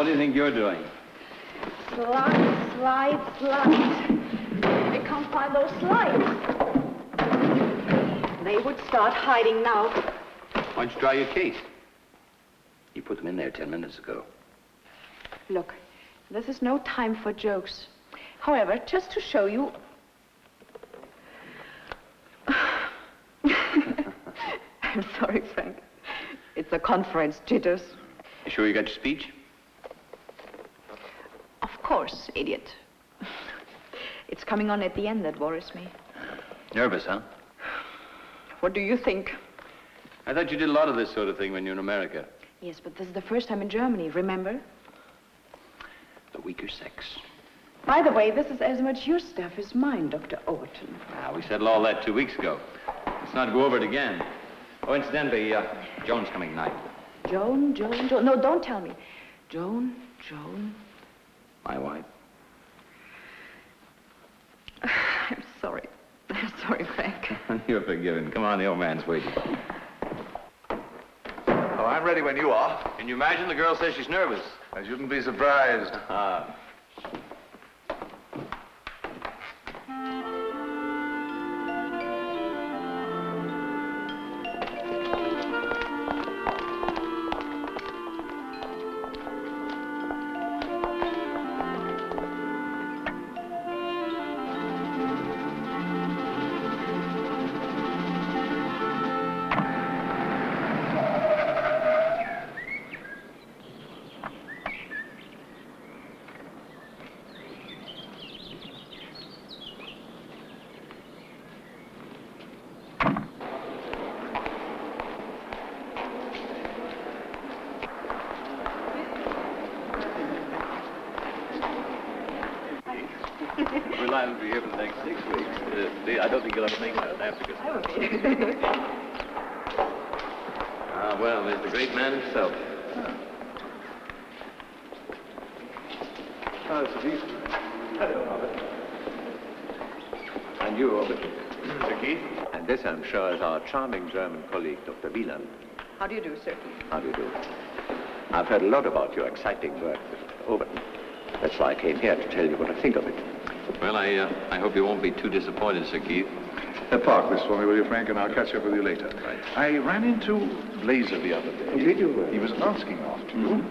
what do you think you're doing? Slide, slide, slide. I can't find those slides. They would start hiding now. Why don't you try your case? You put them in there 10 minutes ago. Look, this is no time for jokes. However, just to show you... I'm sorry, Frank. It's a conference, jitters. You sure you got your speech? Of course, idiot. It's coming on at the end that worries me. Nervous, huh? What do you think? I thought you did a lot of this sort of thing when you were in America. Yes, but this is the first time in Germany, remember? The weaker sex. By the way, this is as much your stuff as mine, Dr. Overton. We settled all that 2 weeks ago. Let's not go over it again. Oh, incidentally, Joan's coming tonight. Joan. No, don't tell me. Joan. My wife. I'm sorry, Frank. You're forgiven. Come on, the old man's waiting. Oh, I'm ready when you are. Can you imagine the girl says she's nervous? I shouldn't be surprised. Well, I'll be here for the next 6 weeks. I don't think you'll ever make that after. I will be. Well, there's the great man himself. Oh, it's a decent. Hello, Robert. And you, Robert. Sir Keith? And this, I'm sure, is our charming German colleague, Dr. Wieland. How do you do, sir? How do you do? I've heard a lot about your exciting work with Overton. That's why I came here to tell you what I think of it. Well, I hope you won't be too disappointed, Sir Keith. Park this for me, will you, Frank, and I'll catch up with you later. Right. I ran into Blazer the other day. Oh, did you? He was asking after you.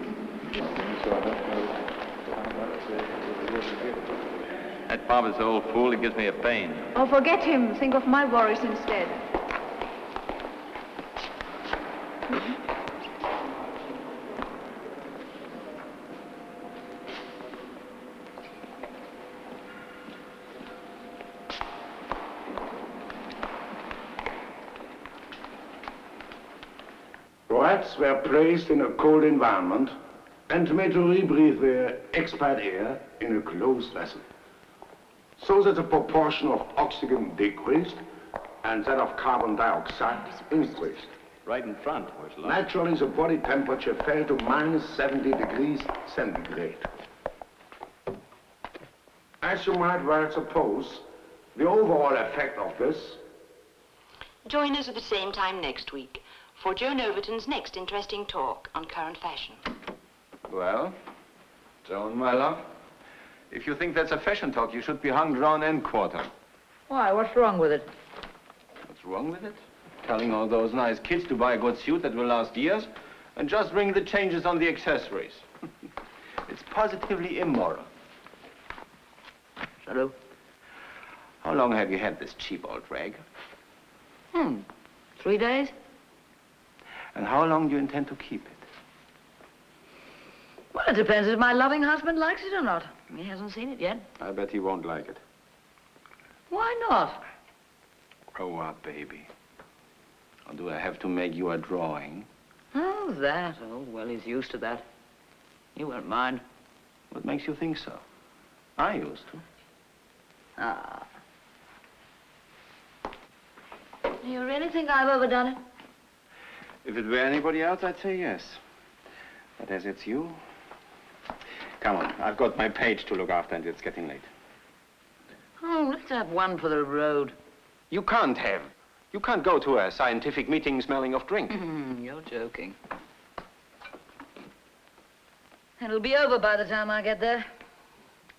That Bob is an old fool. He gives me a pain. Oh, forget him. Think of my worries instead. Rats were placed in a cold environment and made to rebreathe their expired air in a closed vessel, so that the proportion of oxygen decreased and that of carbon dioxide increased. Right in front, where it's low. Naturally, the body temperature fell to minus 70 degrees centigrade. As you might well suppose, the overall effect of this... Join us at the same time next week for Joan Overton's next interesting talk on current fashion. Well, Joan, my love, if you think that's a fashion talk, you should be hung, drawn, and quartered. Why, what's wrong with it? What's wrong with it? Telling all those nice kids to buy a good suit that will last years and just bring the changes on the accessories. It's positively immoral. Hello? How long have you had this cheap old rag? 3 days? And how long do you intend to keep it? Well, it depends if my loving husband likes it or not. He hasn't seen it yet. I bet he won't like it. Why not? Grow up, baby. Or do I have to make you a drawing? Oh, that. Oh, well, he's used to that. He won't mind. What makes you think so? I used to. Ah. Do you really think I've overdone it? If it were anybody else, I'd say yes. But as it's you... Come on, I've got my page to look after and it's getting late. Oh, let's have one for the road. You can't have. You can't go to a scientific meeting smelling of drink. You're joking. It'll be over by the time I get there.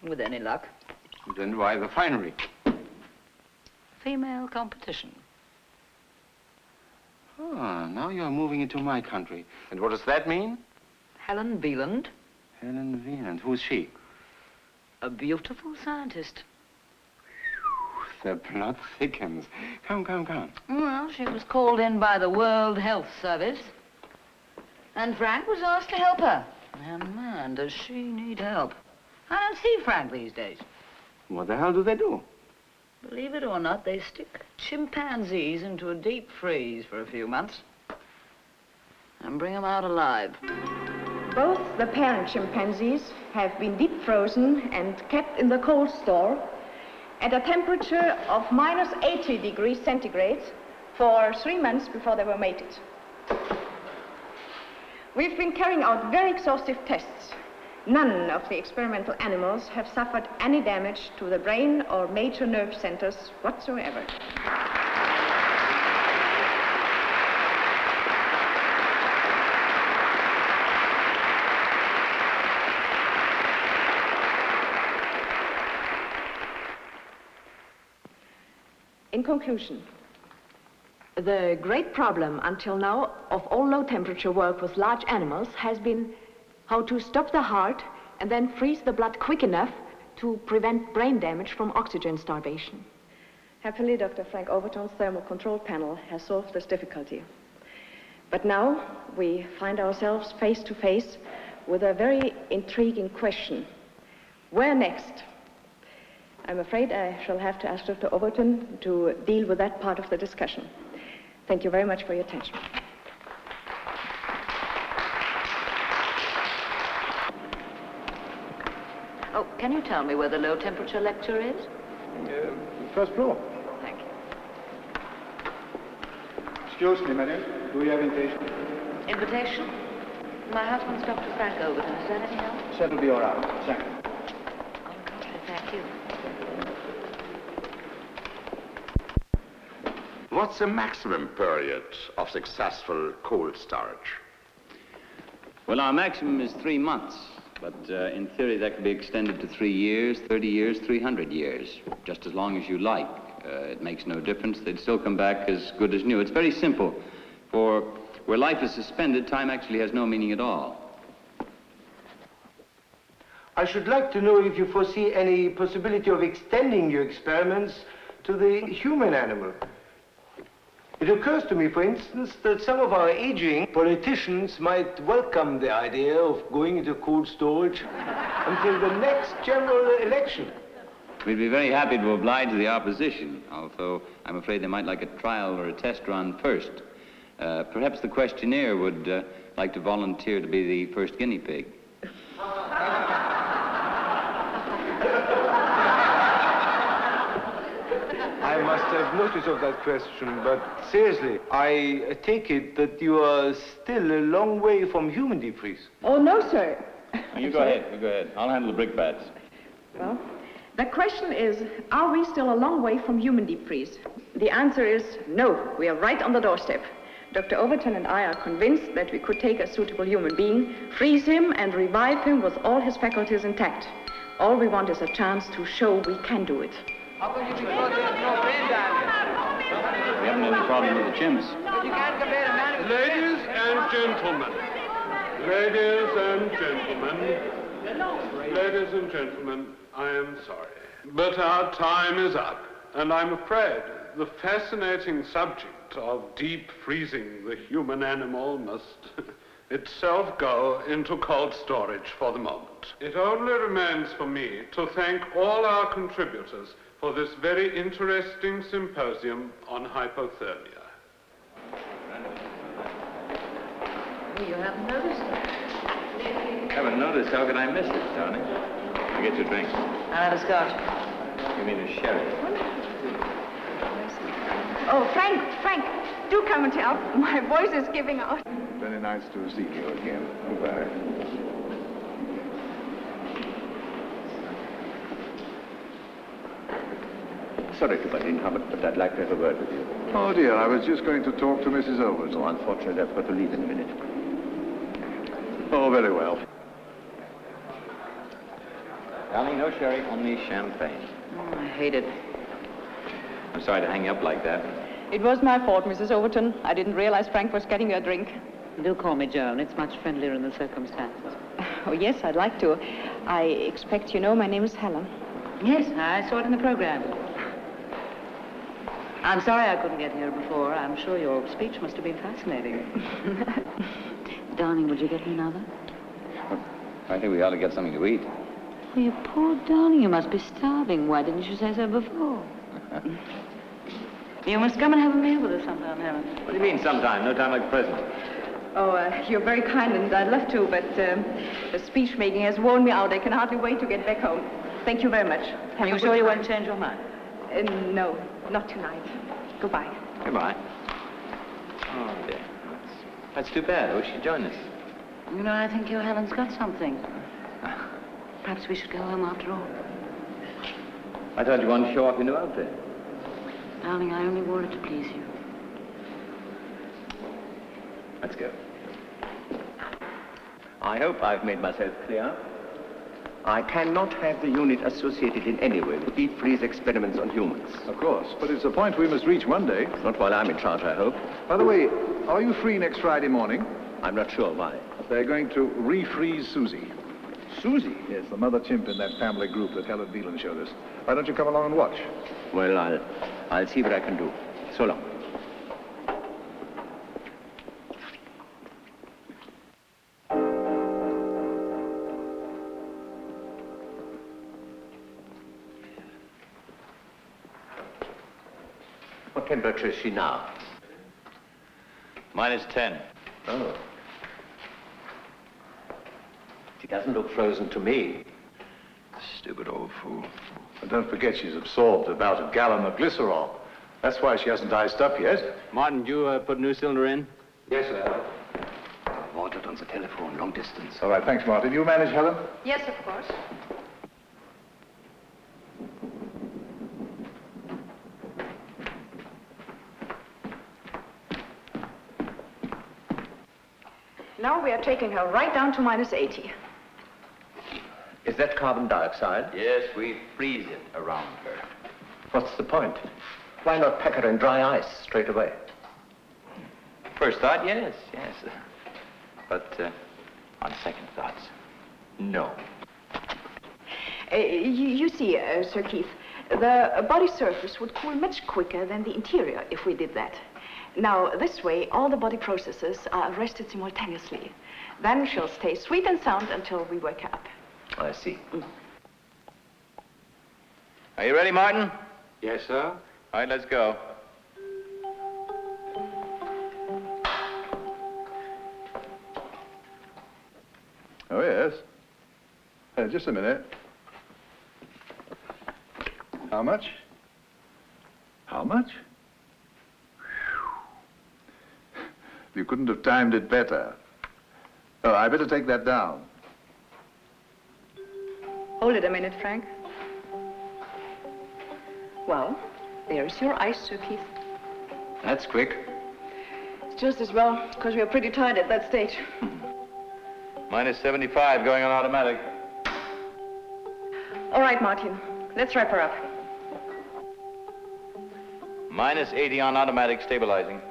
With any luck. Then why the finery? Female competition. Ah, now you're moving into my country. And what does that mean? Helen Beeland, Helen Wieland. Who's she? a beautiful scientist. The plot thickens. Come. Well, she was called in by the World Health Service. And Frank was asked to help her. And man, does she need help. I don't see Frank these days. What the hell do they do? Believe it or not, they stick chimpanzees into a deep freeze for a few months and bring them out alive. Both the parent chimpanzees have been deep frozen and kept in the cold store at a temperature of minus 80 degrees centigrade for 3 months before they were mated. We've been carrying out very exhaustive tests. None of the experimental animals have suffered any damage to the brain or major nerve centers whatsoever. In conclusion, the great problem until now of all low-temperature work with large animals has been how to stop the heart and then freeze the blood quick enough to prevent brain damage from oxygen starvation. Happily, Dr. Frank Overton's thermal control panel has solved this difficulty. But now we find ourselves face to face with a very intriguing question. Where next? I'm afraid I shall have to ask Dr. Overton to deal with that part of the discussion. Thank you very much for your attention. Oh, can you tell me where the low-temperature lecture is? First floor. Thank you. Excuse me, madam. Do you have invitation? Invitation? My husband's Dr. Frank Overton. Is that any help? That'll be all right. Thank you. On the contrary, thank you. What's the maximum period of successful cold storage? Well, our maximum is 3 months, but in theory that could be extended to 3 years, 30 years, 300 years, just as long as you like. It makes no difference. They'd still come back as good as new. It's very simple, for where life is suspended, time actually has no meaning at all. I should like to know if you foresee any possibility of extending your experiments to the human animal. It occurs to me, for instance, that some of our aging politicians might welcome the idea of going into cold storage until the next general election. We'd be very happy to oblige the opposition, although I'm afraid they might like a trial or a test run first. Perhaps the questionnaire would like to volunteer to be the first guinea pig. I must have notice of that question, but seriously, I take it that you are still a long way from human deep freeze. Oh, no, sir. You go ahead. I'll handle the brick bats. Well, the question is, are we still a long way from human deep freeze? The answer is no. We are right on the doorstep. Dr. Overton and I are convinced that we could take a suitable human being, freeze him, and revive him with all his faculties intact. All we want is a chance to show we can do it. How come you suppose there's no brain damage? We haven't any problem with the chimps. But you can't compare a man who's... Ladies and gentlemen, I am sorry, but our time is up, and I'm afraid the fascinating subject of deep freezing the human animal must itself go into cold storage for the moment. It only remains for me to thank all our contributors for this very interesting symposium on hypothermia. You haven't noticed? Haven't noticed. How could I miss it, darling? You get your drink. I'll have a scotch. You mean a sherry? Oh, Frank, do come and help. My voice is giving out. Very nice to see you again. Goodbye. Sorry to butt in, Hubbard, but I'd like to have a word with you. Oh, dear, I was just going to talk to Mrs. Overton. Oh, unfortunately, I've got to leave in a minute. Oh, very well. Darling, no sherry, only champagne. Oh, I hate it. I'm sorry to hang you up like that. It was my fault, Mrs. Overton. I didn't realize Frank was getting you a drink. Do call me Joan. It's much friendlier in the circumstances. Oh, yes, I'd like to. I expect you know my name is Helen. Yes, I saw it in the program. I'm sorry I couldn't get here before. I'm sure your speech must have been fascinating. Darling, would you get me another? I think we ought to get something to eat. Oh, you poor darling, you must be starving. Why didn't you say so before? You must come and have a meal with us sometime, Helen. What do you mean sometime? No time like the present. Oh, you're very kind, and I'd love to, but the speech making has worn me out. I can hardly wait to get back home. Thank you very much. Are you sure you won't change your mind? No, not tonight. Goodbye. Goodbye. Oh, dear. That's too bad. I wish you'd join us. You know, I think your Helen's got something. Perhaps we should go home after all. I thought you wanted to show off your new outfit. Darling, I only wore it to please you. Let's go. I hope I've made myself clear. I cannot have the unit associated in any way with deep freeze experiments on humans. Of course, but it's a point we must reach one day. Not while I'm in charge, I hope. By the way, are you free next Friday morning? I'm not sure why. They're going to refreeze Susie. Susie? Yes, the mother chimp in that family group that Helen Beelan showed us. Why don't you come along and watch? Well, I'll see what I can do. So long. What temperature is she now? -10. Oh. She doesn't look frozen to me. Stupid old fool. And don't forget she's absorbed about a gallon of glycerol. That's why she hasn't iced up yet. Martin, did you put a new cylinder in? Yes, sir. Ordered on the telephone, long distance. All right, thanks, Martin. You manage, Helen? Yes, of course. Now we are taking her right down to -80. Is that carbon dioxide? Yes, we freeze it around her. What's the point? Why not pack her in dry ice straight away? First thought, yes. But on second thoughts, no. You see, Sir Keith, the body surface would cool much quicker than the interior if we did that. Now, this way, all the body processes are arrested simultaneously. Then she'll stay sweet and sound until we wake her up. I see. Are you ready, Martin? Yes, sir. All right, let's go. Oh, yes. Just a minute. How much? How much? You couldn't have timed it better. Oh, I better take that down. Hold it a minute, Frank. Well, there's your ice, Sir Keith. That's quick. It's just as well, because we are pretty tired at that stage. -75 going on automatic. All right, Martin. Let's wrap her up. -80 on automatic, stabilizing.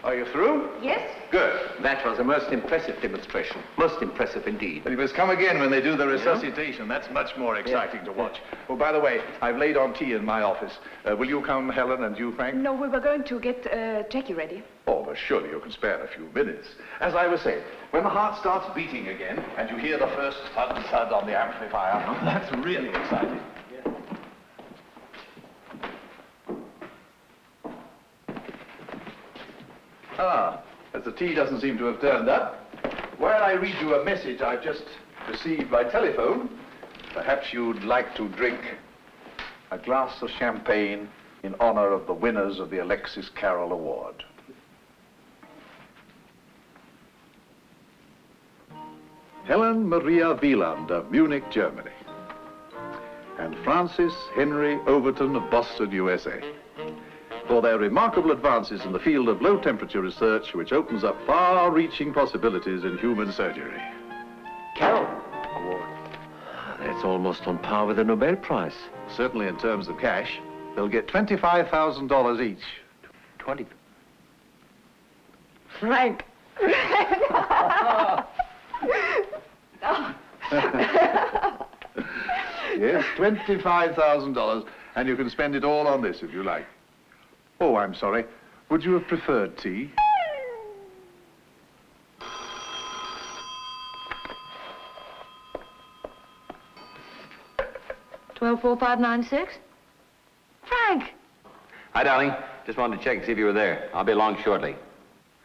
Are you through? Yes? Good. That was a most impressive demonstration. Most impressive indeed. But you must come again when they do the resuscitation. That's much more exciting to watch. Oh, by the way, I've laid on tea in my office. Will you come, Helen, and you, Frank? No, we were going to get Jackie ready. Oh, but surely you can spare a few minutes. As I was saying, when the heart starts beating again and you hear the first thud on the amplifier, that's really exciting. Ah, as the tea doesn't seem to have turned up, while I read you a message I've just received by telephone, perhaps you'd like to drink a glass of champagne in honor of the winners of the Alexis Carrel Award. Helen Maria Wieland of Munich, Germany, and Francis Henry Overton of Boston, USA, for their remarkable advances in the field of low-temperature research, which opens up far-reaching possibilities in human surgery. Carol, That's almost on par with the Nobel Prize. Certainly in terms of cash. They'll get $25,000 each. 20. Frank. Yes, $25,000, and you can spend it all on this if you like. Oh, I'm sorry. Would you have preferred tea? $12,4596? Frank! Hi, darling. Just wanted to check and see if you were there. I'll be along shortly.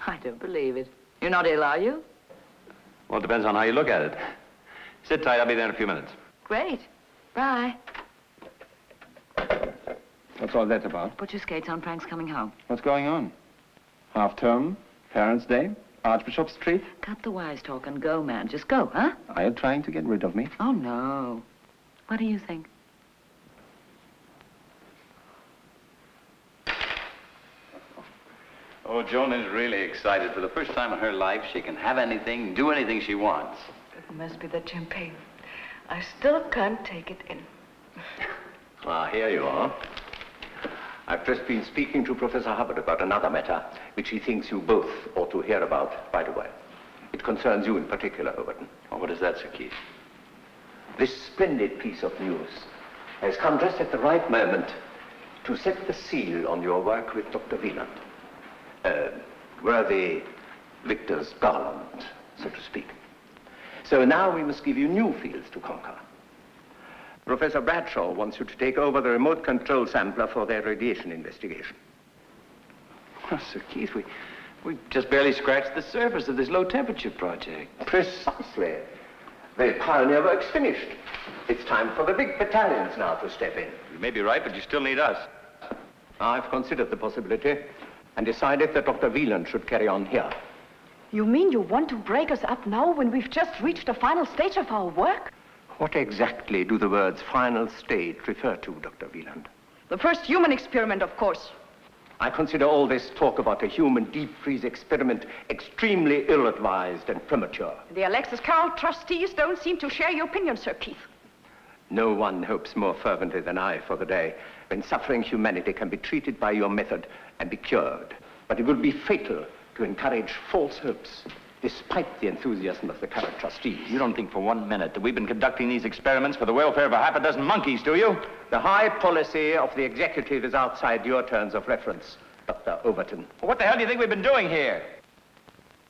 I don't believe it. You're not ill, are you? Well, it depends on how you look at it. Sit tight. I'll be there in a few minutes. Great. Bye. What's all that about? Put your skates on. Frank's coming home. What's going on? Half-term? Parents' Day? Archbishop Street? Cut the wise talk and go, man. Just go, huh? Are you trying to get rid of me? Oh, no. What do you think? Oh, Joan is really excited. For the first time in her life, she can have anything, do anything she wants. It must be the champagne. I still can't take it in. Ah, here you are. I've just been speaking to Professor Hubbard about another matter, which he thinks you both ought to hear about right away. It concerns you in particular, Overton. Oh, what is that, Sir Keith? This splendid piece of news has come just at the right moment to set the seal on your work with Dr. Wieland. Worthy Victor's garland, so to speak. So now we must give you new fields to conquer. Professor Bradshaw wants you to take over the remote control sampler for their radiation investigation. Oh, Sir Keith, we just barely scratched the surface of this low-temperature project. Precisely. The pioneer work's finished. It's time for the big battalions now to step in. You may be right, but you still need us. I've considered the possibility and decided that Dr. Wieland should carry on here. You mean you want to break us up now when we've just reached the final stage of our work? What exactly do the words final stage refer to, Dr. Wieland? The first human experiment, of course. I consider all this talk about a human deep freeze experiment extremely ill-advised and premature. The Alexis Carroll trustees don't seem to share your opinion, Sir Keith. No one hopes more fervently than I for the day when suffering humanity can be treated by your method and be cured. But it would be fatal to encourage false hopes, despite the enthusiasm of the current trustees. You don't think for 1 minute that we've been conducting these experiments for the welfare of half a dozen monkeys, do you? The high policy of the executive is outside your terms of reference, Dr. Overton. Well, what the hell do you think we've been doing here?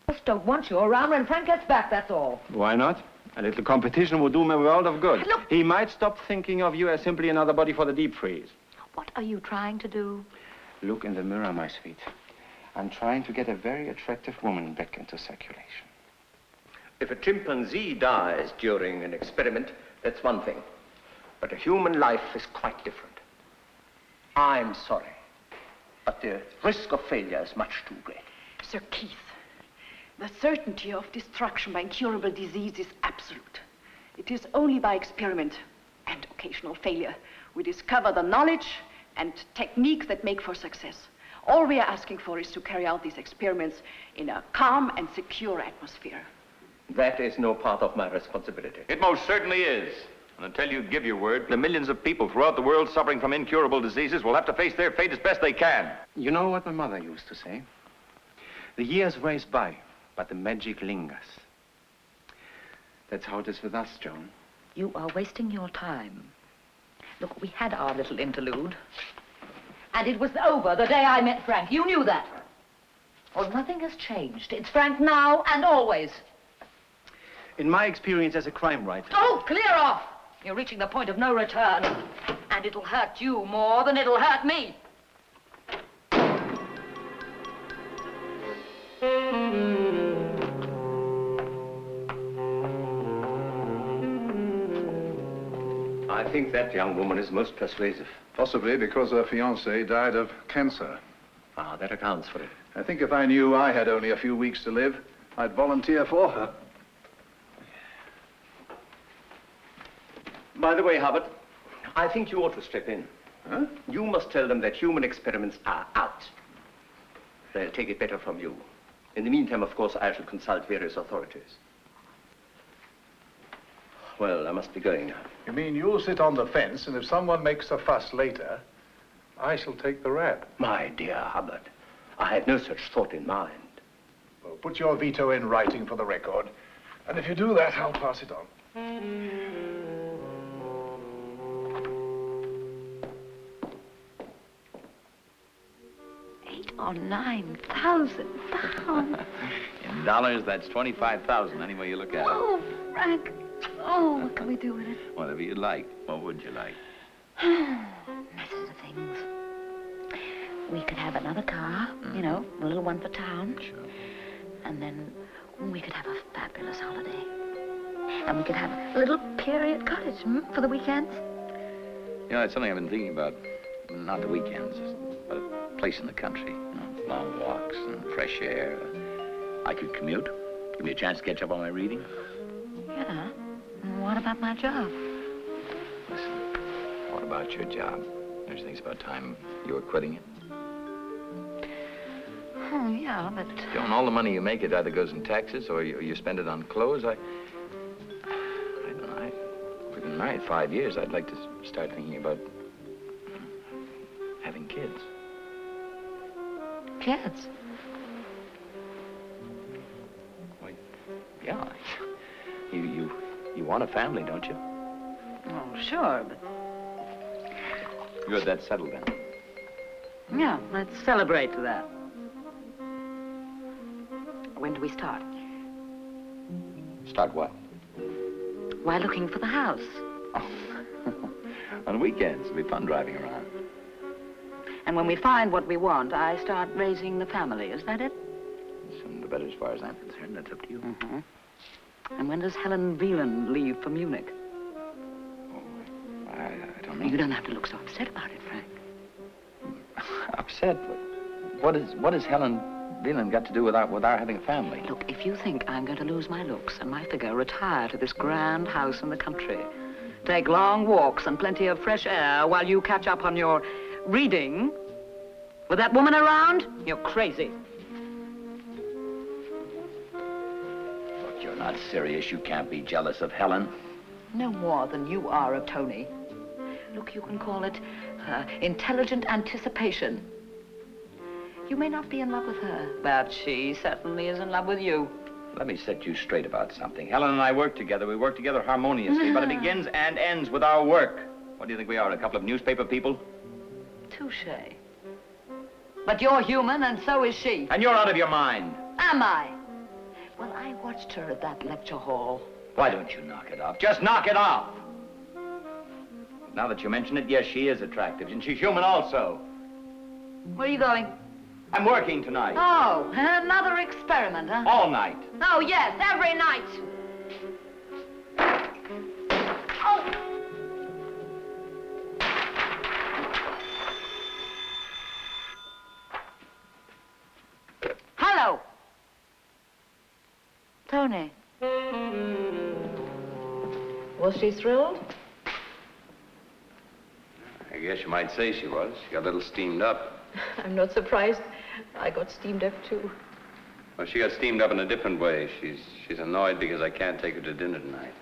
Just don't want you around when Frank gets back, that's all. Why not? A little competition would do him a world of good. Look. He might stop thinking of you as simply another body for the deep freeze. What are you trying to do? Look in the mirror, my sweet. I'm trying to get a very attractive woman back into circulation. If a chimpanzee dies during an experiment, that's one thing. But a human life is quite different. I'm sorry, but the risk of failure is much too great. Sir Keith, the certainty of destruction by incurable disease is absolute. It is only by experiment and occasional failure we discover the knowledge and technique that make for success. All we are asking for is to carry out these experiments in a calm and secure atmosphere. That is no part of my responsibility. It most certainly is. And until you give your word, the millions of people throughout the world suffering from incurable diseases will have to face their fate as best they can. You know what my mother used to say? The years race by, but the magic lingers. That's how it is with us, Joan. You are wasting your time. Look, we had our little interlude. And it was over the day I met Frank. You knew that. Well, nothing has changed. It's Frank now and always. In my experience as a crime writer... Oh, clear off! You're reaching the point of no return. And it'll hurt you more than it'll hurt me. I think that young woman is most persuasive. Possibly because her fiancé died of cancer. Ah, that accounts for it. I think if I knew I had only a few weeks to live, I'd volunteer for her. By the way, Hubbard, I think you ought to step in. Huh? You must tell them that human experiments are out. They'll take it better from you. In the meantime, of course, I shall consult various authorities. Well, I must be going now. You mean you'll sit on the fence, and if someone makes a fuss later, I shall take the rap? My dear Hubbard, I had no such thought in mind. Well, put your veto in writing for the record, and if you do that, I'll pass it on. $8,000 or $9,000. In dollars, that's 25,000, any way you look at it. Oh, Frank. Oh, what can we do with it? Whatever you'd like. What would you like? Messes of things. We could have another car, you know, a little one for town. Sure. And then we could have a fabulous holiday. And we could have a little period cottage for the weekends. You know, it's something I've been thinking about. Not the weekends, but a place in the country. You know, long walks and fresh air. I could commute. Give me a chance to catch up on my reading. Yeah. What about my job? Listen, what about your job? Don't you think it's about time you were quitting it? Oh, yeah, but... Joan, all the money you make, it either goes in taxes or you spend it on clothes. I don't know. We've been married 5 years. I'd like to start thinking about having kids. Kids? Well, yeah. You want a family, don't you? Oh, sure, but... Good, that's settled then. Yeah, let's celebrate that. When do we start? Start what? Why, looking for the house. On weekends, it'll be fun driving around. And when we find what we want, I start raising the family. Is that it? The better as far as I'm concerned. That's up to you. Mm-hmm. And when does Helen Wieland leave for Munich? Oh, I don't know. You don't have to look so upset about it, Frank. Upset? What has Helen Wieland got to do with our having a family? Look, if you think I'm going to lose my looks and my figure, retire to this grand house in the country, take long walks and plenty of fresh air while you catch up on your reading, with that woman around, you're crazy. Look, you're not serious. You can't be jealous of Helen. No more than you are of Tony. Look, you can call it intelligent anticipation. You may not be in love with her, but she certainly is in love with you. Let me set you straight about something. Helen and I work together. We work together harmoniously, but it begins and ends with our work. What do you think we are, a couple of newspaper people? Touché. But you're human, and so is she. And you're out of your mind. Am I? Well, I watched her at that lecture hall. Why don't you knock it off? Just knock it off! Now that you mention it, yes, she is attractive, and she's human also. Where are you going? I'm working tonight. Oh, another experiment, huh? All night. Oh, yes, every night. Oh! Hello. Tony. Was she thrilled? I guess you might say she was. She got a little steamed up. I'm not surprised. I got steamed up, too. Well, she got steamed up in a different way. She's annoyed because I can't take her to dinner tonight.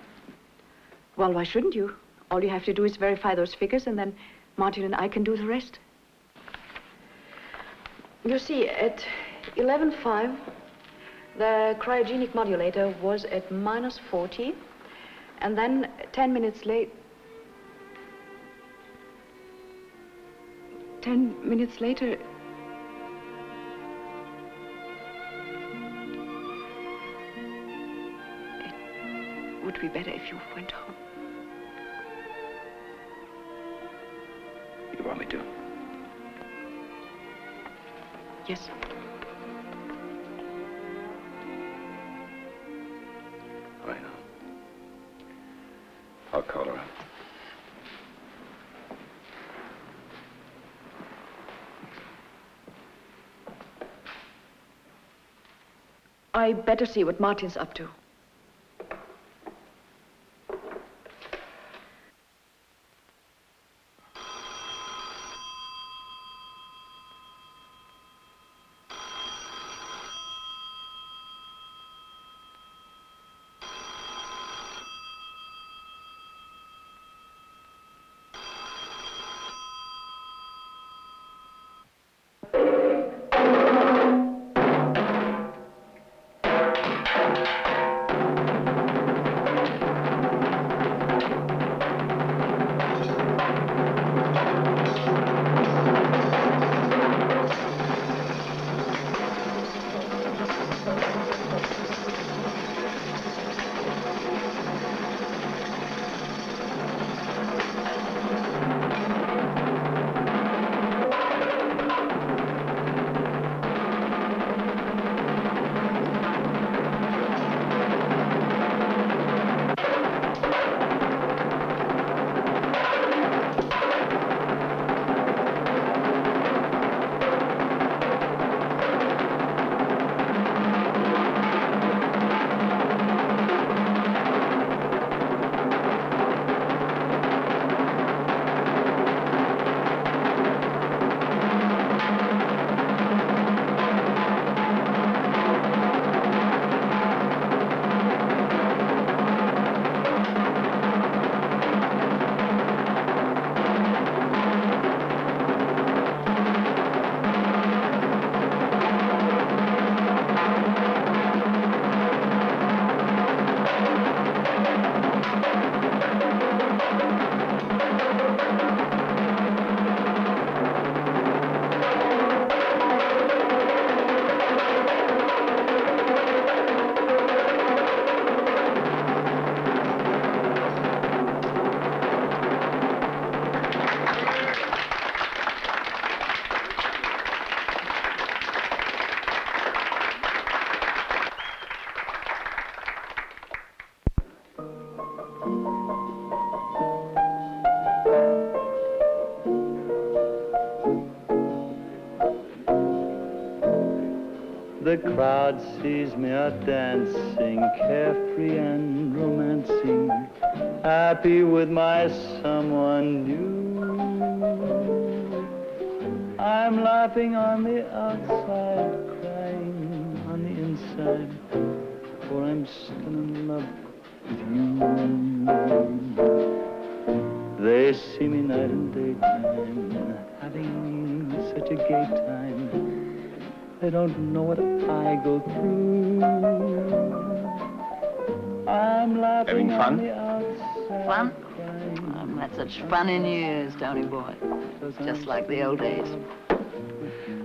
Well, why shouldn't you? All you have to do is verify those figures, and then Martin and I can do the rest. You see, at 11:05, the cryogenic modulator was at -40, and then 10 minutes late... 10 minutes later... It would be better if you went home. You want me to? Yes. I know. I'll call her up. I better see what Martin's up to. crowd sees me a-dancing, carefree and romancing, happy with my someone new. I'm laughing on the outside, crying on the inside, for I'm still in love with you. They see me night and daytime, having such a gay time. They don't know what I go through. I'm laughing Having fun? on the outside. Fun? I've had such fun in years, Tony boy. Just like the old days.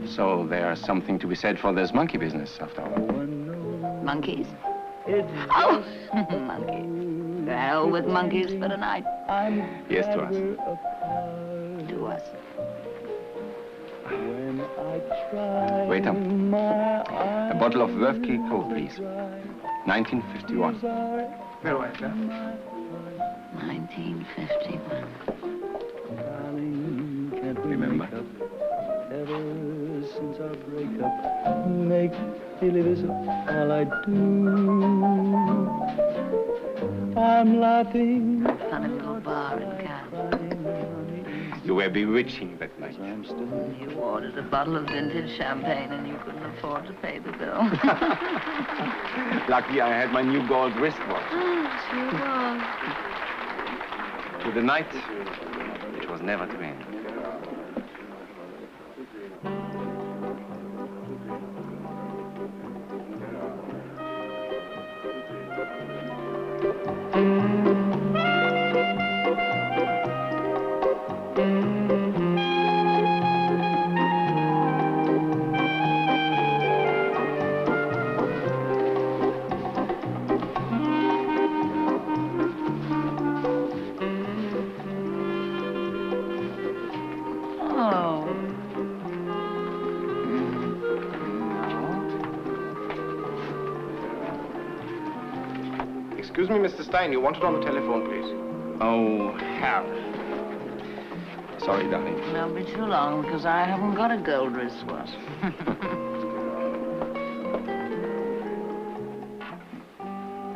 So there's something to be said for this monkey business, after all. Monkeys? Oh, monkeys. To hell with monkeys for tonight. Yes, to us. To us. Wait up. A bottle of Wörthke Cold, please. 1951. Very well, sir. 1951. Remember? Ever since our breakup, make believe is all I do. I'm laughing. Funny little bar in Cannes. You were bewitching that night. You ordered a bottle of vintage champagne and you couldn't afford to pay the bill. Lucky I had my new gold wristwatch. Sure was. To the night, which was never to end. Excuse me, Mr. Stein, you wanted on the telephone, please. Oh, hell. Sorry, darling. Won't be too long because I haven't got a gold wristwatch.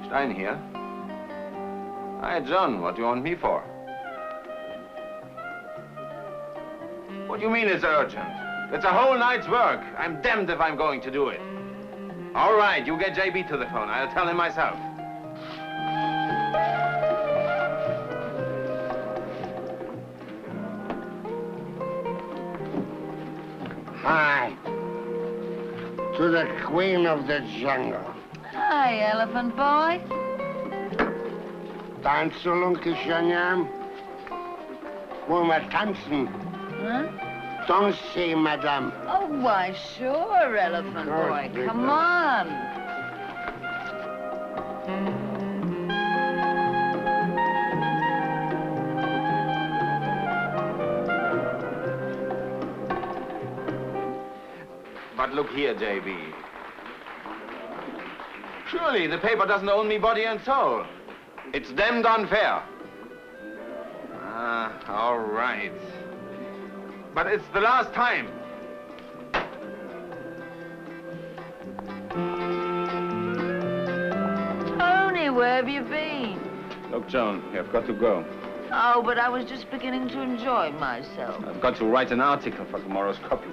Stein here. Hi, John. What do you want me for? What do you mean it's urgent? It's a whole night's work. I'm damned if I'm going to do it. All right, you get JB to the phone. I'll tell him myself. Hi. To the queen of the jungle. Hi, elephant boy. Tanzen, Kishanyam. Wollen wir tanzen? Huh? Dansez, madame. Oh, why, sure, elephant boy. Come on. But look here, JB. Surely the paper doesn't own me body and soul. It's damned unfair. Ah, all right. But it's the last time. Tony, where have you been? Look, Joan, I've got to go. Oh, but I was just beginning to enjoy myself. I've got to write an article for tomorrow's copy.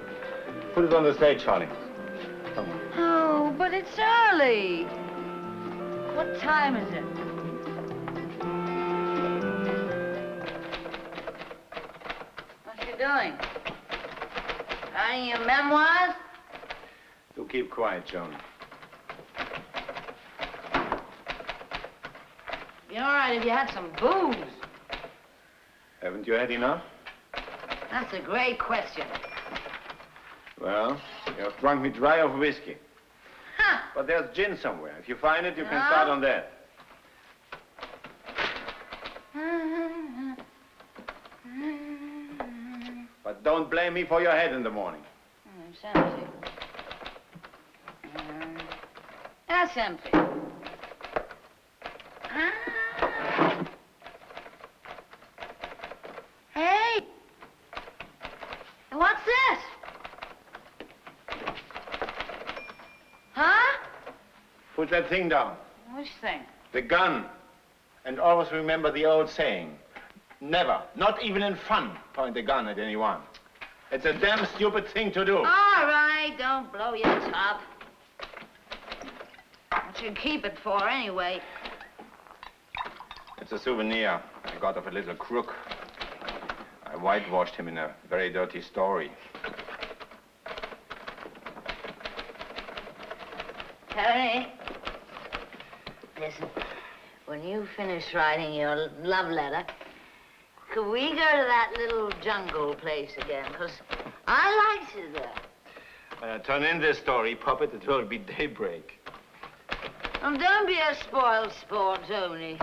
Put it on the stage, Charlie. Come on. Oh, but it's early. What time is it? What you doing? Writing your memoirs? Do keep quiet, Joan. Be all right if you had some booze. Haven't you had enough? That's a great question. Well, you have drunk me dry of whiskey. Huh. But there's gin somewhere. If you find it, you can start on that. But don't blame me for your head in the morning. It's empty. That's empty. Hey! What's this? Huh? Put that thing down. Which thing? The gun. And always remember the old saying. Never, not even in fun, point the gun at anyone. It's a damn stupid thing to do. All right, don't blow your top. What you keep it for, anyway? It's a souvenir I got of a little crook. I whitewashed him in a very dirty story. Tony, listen, when you finish writing your love letter, could we go to that little jungle place again? Because I liked it there. Turn in this story, puppet. It will be daybreak. Oh, don't be a spoiled sport, Tony.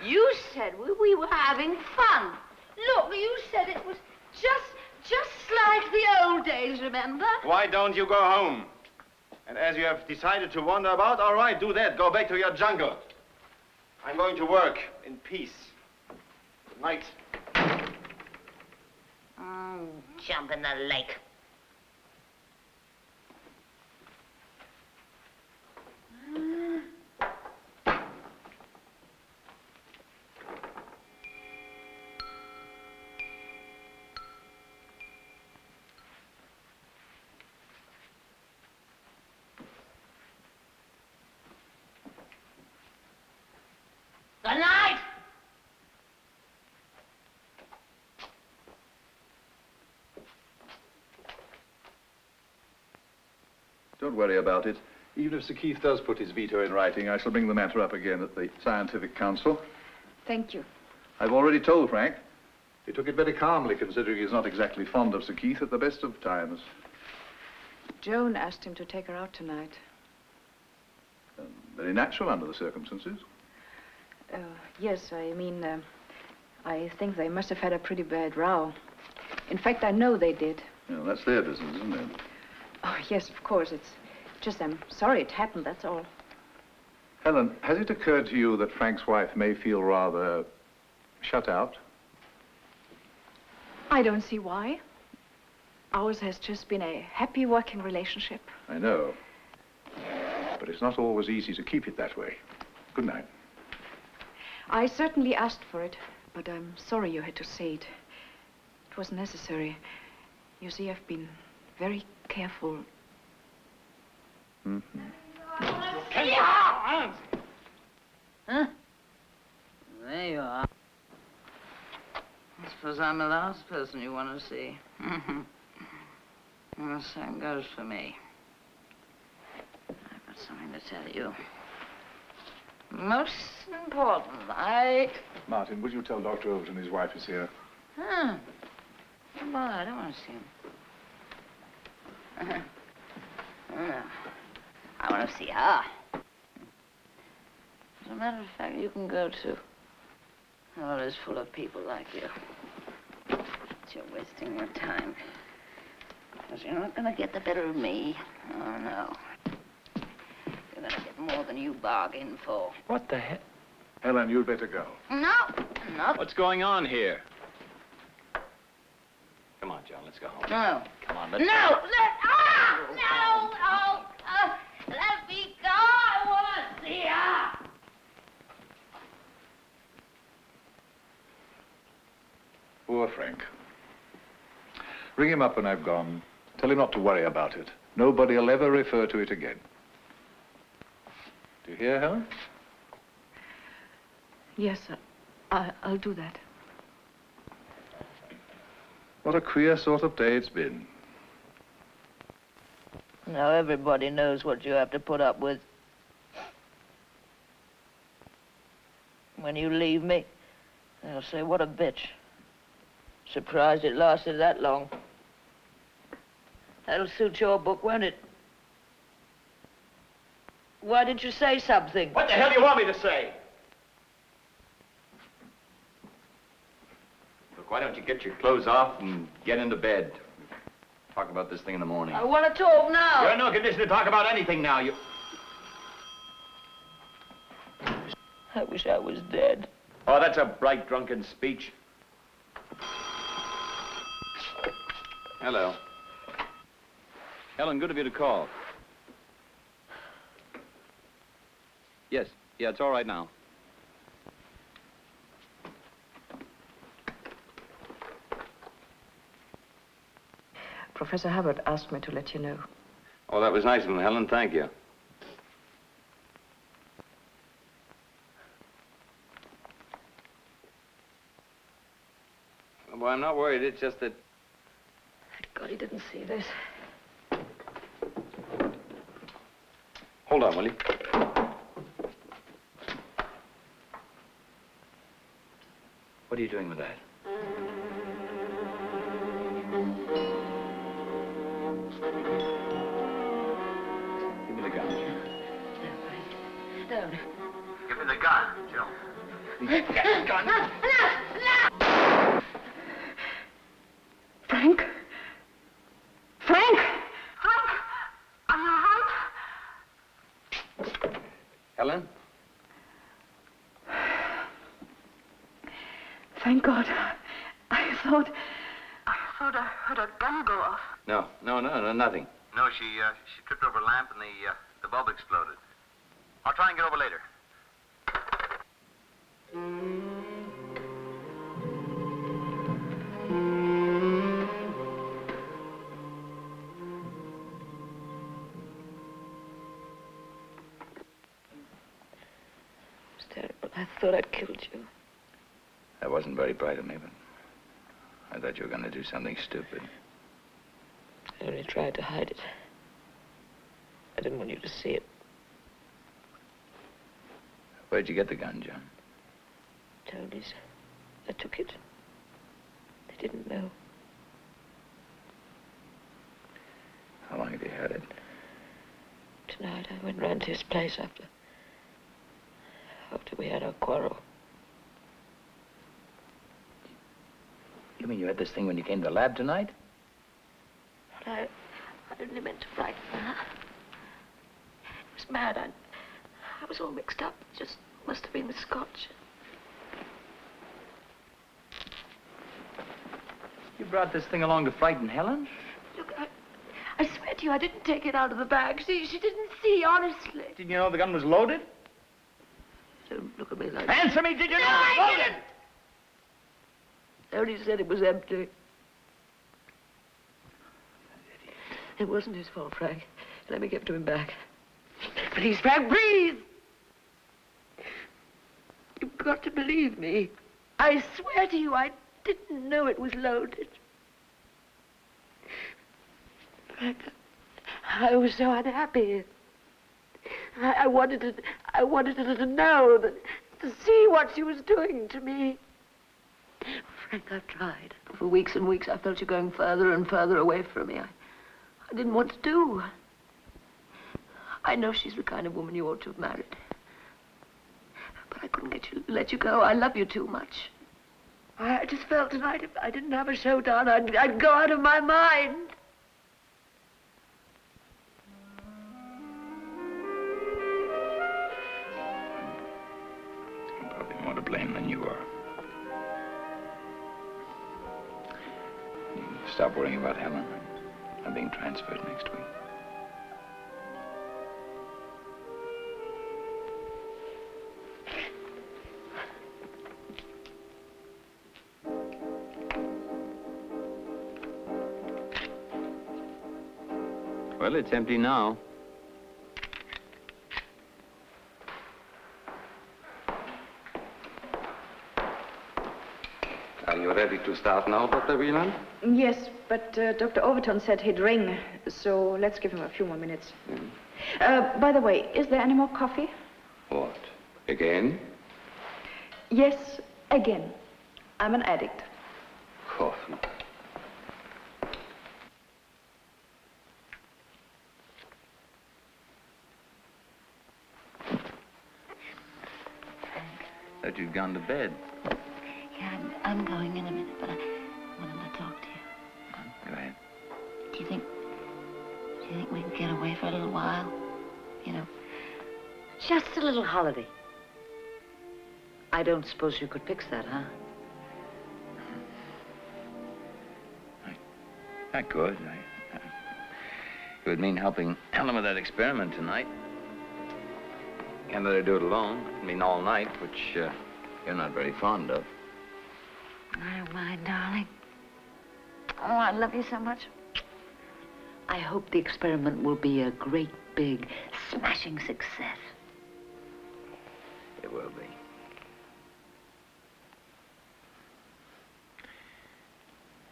You said we were having fun. Look, you said it was just like the old days, remember? Why don't you go home? And as you have decided to wander about, all right, do that. Go back to your jungle. I'm going to work in peace. Good night. Jump in the lake. Good night! Don't worry about it. Even if Sir Keith does put his veto in writing, I shall bring the matter up again at the Scientific Council. Thank you. I've already told Frank. He took it very calmly, considering he's not exactly fond of Sir Keith at the best of times. Joan asked him to take her out tonight. Very natural under the circumstances. Yes, I mean, I think they must have had a pretty bad row. In fact, I know they did. Well, that's their business, isn't it? Oh, yes, of course. It's just I'm sorry it happened, that's all. Helen, has it occurred to you that Frank's wife may feel rather shut out? I don't see why. Ours has just been a happy working relationship. I know. But it's not always easy to keep it that way. Good night. I certainly asked for it, but I'm sorry you had to say it. It was necessary. You see, I've been very careful. Mm-hmm. Huh? There you are. I suppose I'm the last person you want to see. Well, the same goes for me. I've got something to tell you. Most important, Martin, would you tell Dr. Overton his wife is here? Huh. Come on, I don't want to see him. No. I want to see her. As a matter of fact, you can go too. Oh, it's full of people like you. But you're wasting your time. Because you're not going to get the better of me. Oh, no. You're going to get more than you bargained for. What the heck? Helen, you'd better go. No, no. What's going on here? Come on, John, let's go home. No. Come on, No! let's No! Let me go! I want to see her! Poor Frank. Ring him up when I've gone. Tell him not to worry about it. Nobody will ever refer to it again. Do you hear, Helen? Yes, I'll do that. What a queer sort of day it's been. Now everybody knows what you have to put up with. When you leave me, they'll say, what a bitch. Surprised it lasted that long. That'll suit your book, won't it? Why didn't you say something? What the hell do you want me to say? Look, why don't you get your clothes off and get into bed? Talk about this thing in the morning. I want to talk now. You're in no condition to talk about anything now. You... I wish I was dead. Oh, that's a bright, drunken speech. Hello. Helen, good of you to call. Yes. Yeah, it's all right now. Professor Hubbard asked me to let you know. Oh, that was nice of him, Helen. Thank you. Well, I'm not worried. It's just that... Thank God he didn't see this. Hold on, will you? What are you doing with that? Give me the gun. Don't. Give me the gun, Joe. Frank? Frank! Are you all right? Helen? Thank God. I thought I heard a gun go off. No, nothing. No, she tripped over a lamp and the bulb exploded. I'll try and get over later. It's terrible. I thought I'd killed you. That wasn't very bright of me, but I thought you were going to do something stupid. I only tried to hide it. I didn't want you to see it. Where'd you get the gun, John? Tony's. I took it. They didn't know. How long have you had it? Tonight I went round to his place after we had our quarrel. You mean you had this thing when you came to the lab tonight? But I only meant to frighten her. I was mad. I was all mixed up. It just must have been the scotch. You brought this thing along to frighten Helen? Look, I swear to you, I didn't take it out of the bag. She didn't see, honestly. Didn't you know the gun was loaded? Don't look at me like Answer me, did you know it was loaded? I only said it was empty. It wasn't his fault, Frank. Let me give it to him back. Please, Frank, please! You've got to believe me. I swear to you, I didn't know it was loaded. Frank, I was so unhappy. I wanted her to know, to see what she was doing to me. Frank, I've tried. For weeks and weeks, I felt you going further and further away from me. I didn't want to do. I know she's the kind of woman you ought to have married. But I couldn't let you go. I love you too much. I just felt tonight if I didn't have a show down, I'd go out of my mind. I'm probably more to blame than you are. You can stop worrying about Helen. I'm being transferred next week. Well, it's empty now. Are you ready to start now, Dr. Wieland? Yes, but Dr. Overton said he'd ring, so let's give him a few more minutes. By the way, is there any more coffee? What? Again? Yes, again. I'm an addict. Coffee. Thought you'd gone to bed. Yeah, I'm going in a minute, but I wanted to talk to you. Go ahead. Do you think we can get away for a little while? You know, just a little holiday. I don't suppose you could fix that, huh? I could. It would mean helping Helen with that experiment tonight. Can't let her do it alone. I mean, all night, which you're not very fond of. I don't mind, darling. Oh, I love you so much. I hope the experiment will be a great, big, smashing success. It will be.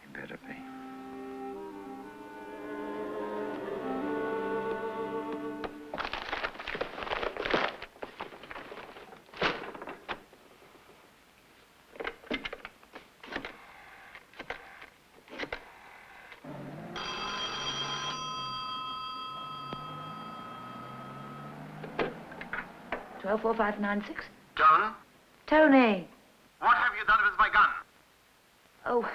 It better be. Twelve 4 5 9 6. John? Tony. What have you done with my gun? Oh,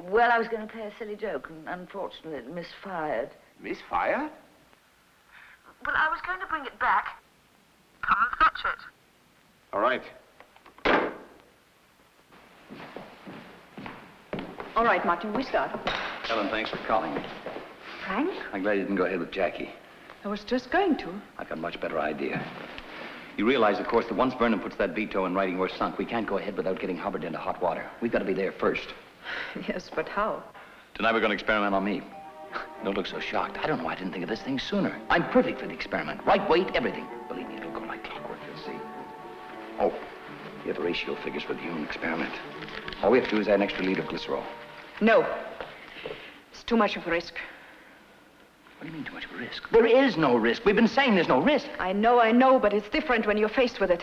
well, I was going to play a silly joke, and unfortunately it misfired. Misfired? Well, I was going to bring it back. Come and fetch it. All right. All right, Martin, we start. Helen, thanks for calling me. Frank? I'm glad you didn't go ahead with Jackie. I was just going to. I've got a much better idea. You realize, of course, that once Vernon puts that veto in writing, we're sunk. We can't go ahead without getting Hubbard into hot water. We've got to be there first. Yes, but how? Tonight we're going to experiment on me. Don't look so shocked. I don't know why I didn't think of this thing sooner. I'm perfect for the experiment. Right weight, everything. Believe me, it'll go like clockwork, you'll see. Oh, you have ratio figures for the human experiment. All we have to do is add an extra liter of glycerol. No. It's too much of a risk. What do you mean too much of a risk? There is no risk. We've been saying there's no risk. I know, but it's different when you're faced with it.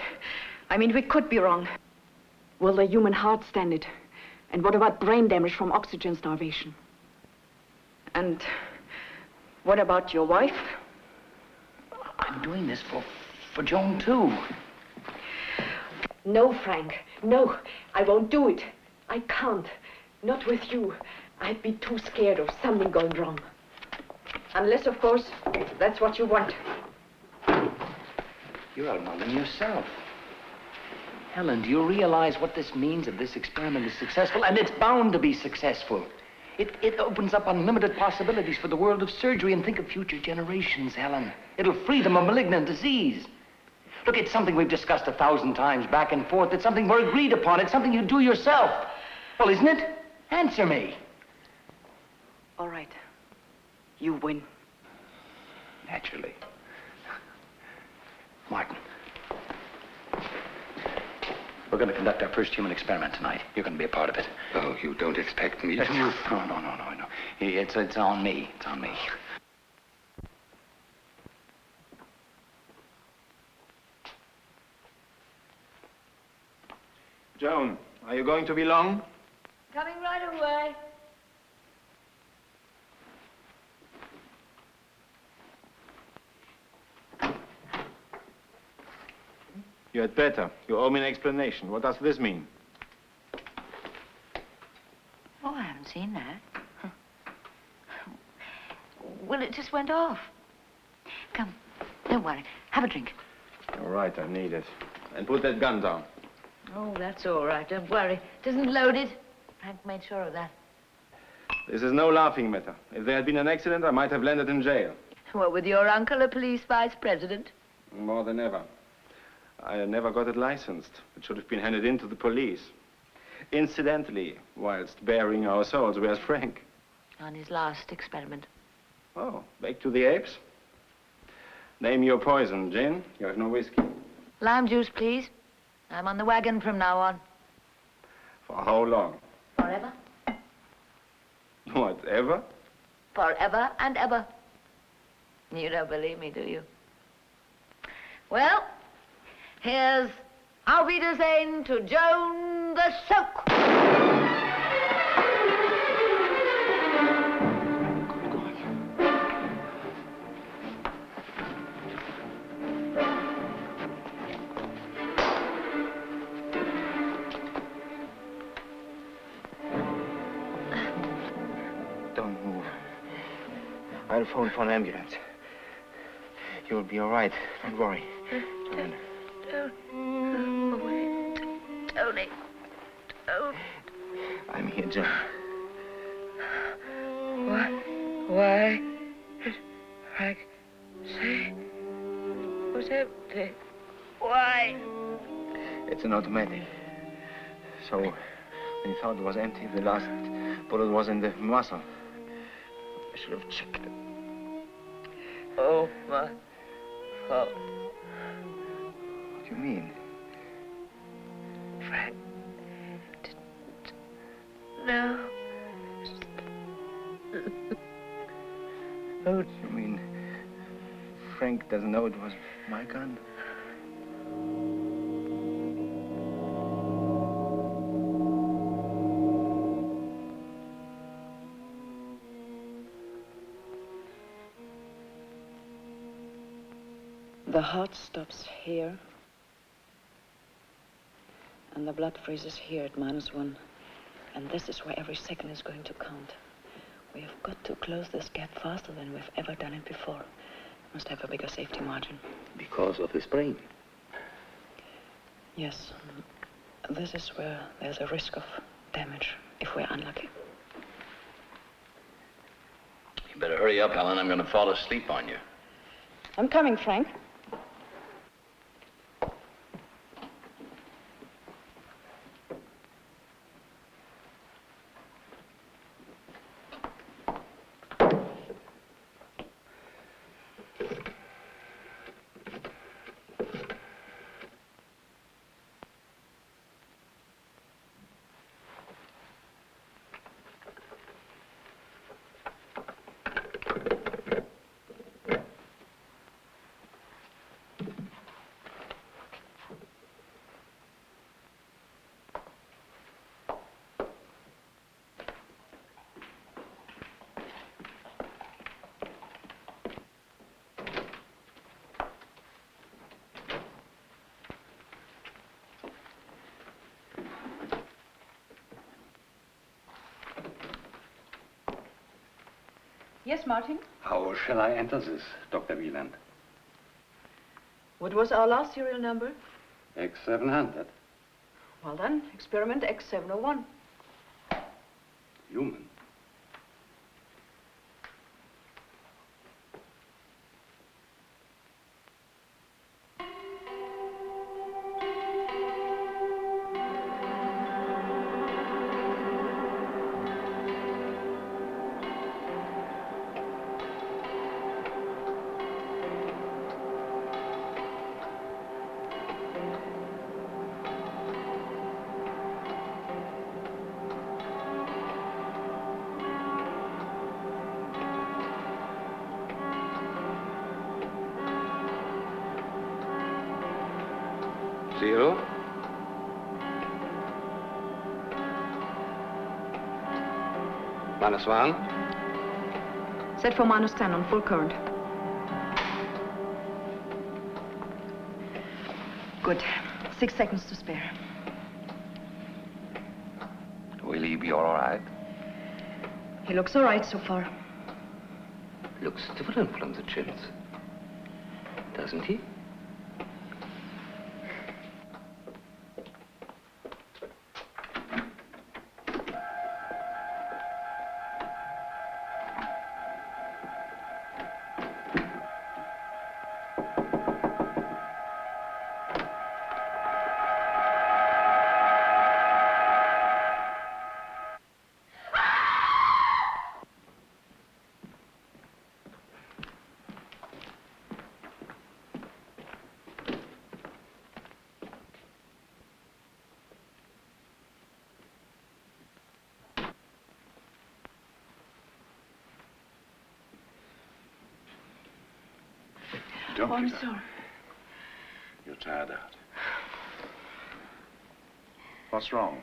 I mean, we could be wrong. Will the human heart stand it? And what about brain damage from oxygen starvation? And what about your wife? I'm doing this for Joan, too. No, Frank. No, I won't do it. I can't. Not with you. I'd be too scared of something going wrong. Unless, of course, that's what you want. You're outnumbering yourself. Helen, do you realize what this means if this experiment is successful? And it's bound to be successful. It opens up unlimited possibilities for the world of surgery. And think of future generations, Helen. It'll free them of malignant disease. Look, it's something we've discussed 1,000 times back and forth. It's something we're agreed upon. It's something you do yourself. Well, isn't it? Answer me. All right. You win. Naturally. Martin. We're going to conduct our first human experiment tonight. You're going to be a part of it. Oh, you don't expect me to? No. It's on me. It's on me. Joan, are you going to be long? Coming right away. You had better. You owe me an explanation. What does this mean? Oh, I haven't seen that. Well, it just went off. Come, don't worry. Have a drink. All right, I need it. And put that gun down. Oh, that's all right. Don't worry. It isn't loaded. Frank made sure of that. This is no laughing matter. If there had been an accident, I might have landed in jail. What, with your uncle a police vice president? More than ever. I never got it licensed. It should have been handed in to the police. Incidentally, whilst bearing our souls, where's Frank? On his last experiment. Oh, back to the apes? Name your poison, Jane. You have no whiskey. Lime juice, please. I'm on the wagon from now on. For how long? Forever. Whatever? Forever and ever. You don't believe me, do you? Well, here's Auf Wiedersehen to Joan the Soak. Don't move. I'll phone for an ambulance. You'll be all right. Don't worry. Don't. Oh, wait. Tony. Don't. I'm here, John. Why did Frank say it was empty? Why? It's an automatic. So, when he thought it was empty, the last bullet was in the muzzle. I should have checked it. Oh, my fault. What do you mean? Frank didn't know. Oh, you mean Frank doesn't know it was my gun? The heart stops here, and the blood freezes here at -1. And this is where every second is going to count. We have got to close this gap faster than we've ever done it before. Must have a bigger safety margin. Because of the sprain. Yes. This is where there's a risk of damage if we're unlucky. You better hurry up, Helen. I'm going to fall asleep on you. I'm coming, Frank. Yes, Martin? How shall I enter this, Dr. Wieland? What was our last serial number? X700. Well then, experiment X701. Human. Zero. -1. Set for -10 on full current. Good. 6 seconds to spare. Will he be all right? He looks all right so far. Looks different from the chimps, doesn't he? Don't I'm get up. sorry. You're tired out. What's wrong?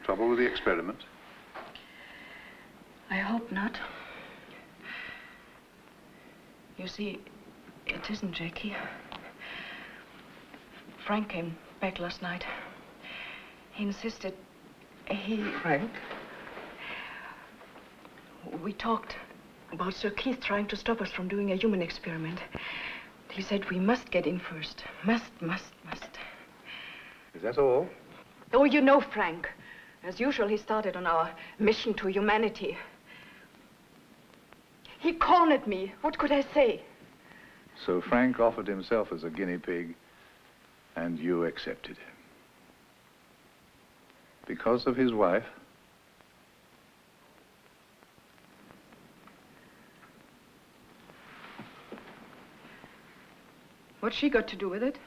Trouble with the experiment? I hope not. You see, it isn't Jackie. Frank came back last night. He insisted Frank? We talked about Sir Keith trying to stop us from doing a human experiment. He said we must get in first. Must. Is that all? Oh, you know Frank. As usual, he started on our mission to humanity. He cornered me. What could I say? So Frank offered himself as a guinea pig And you accepted him. Because of his wife? What's she got to do with it?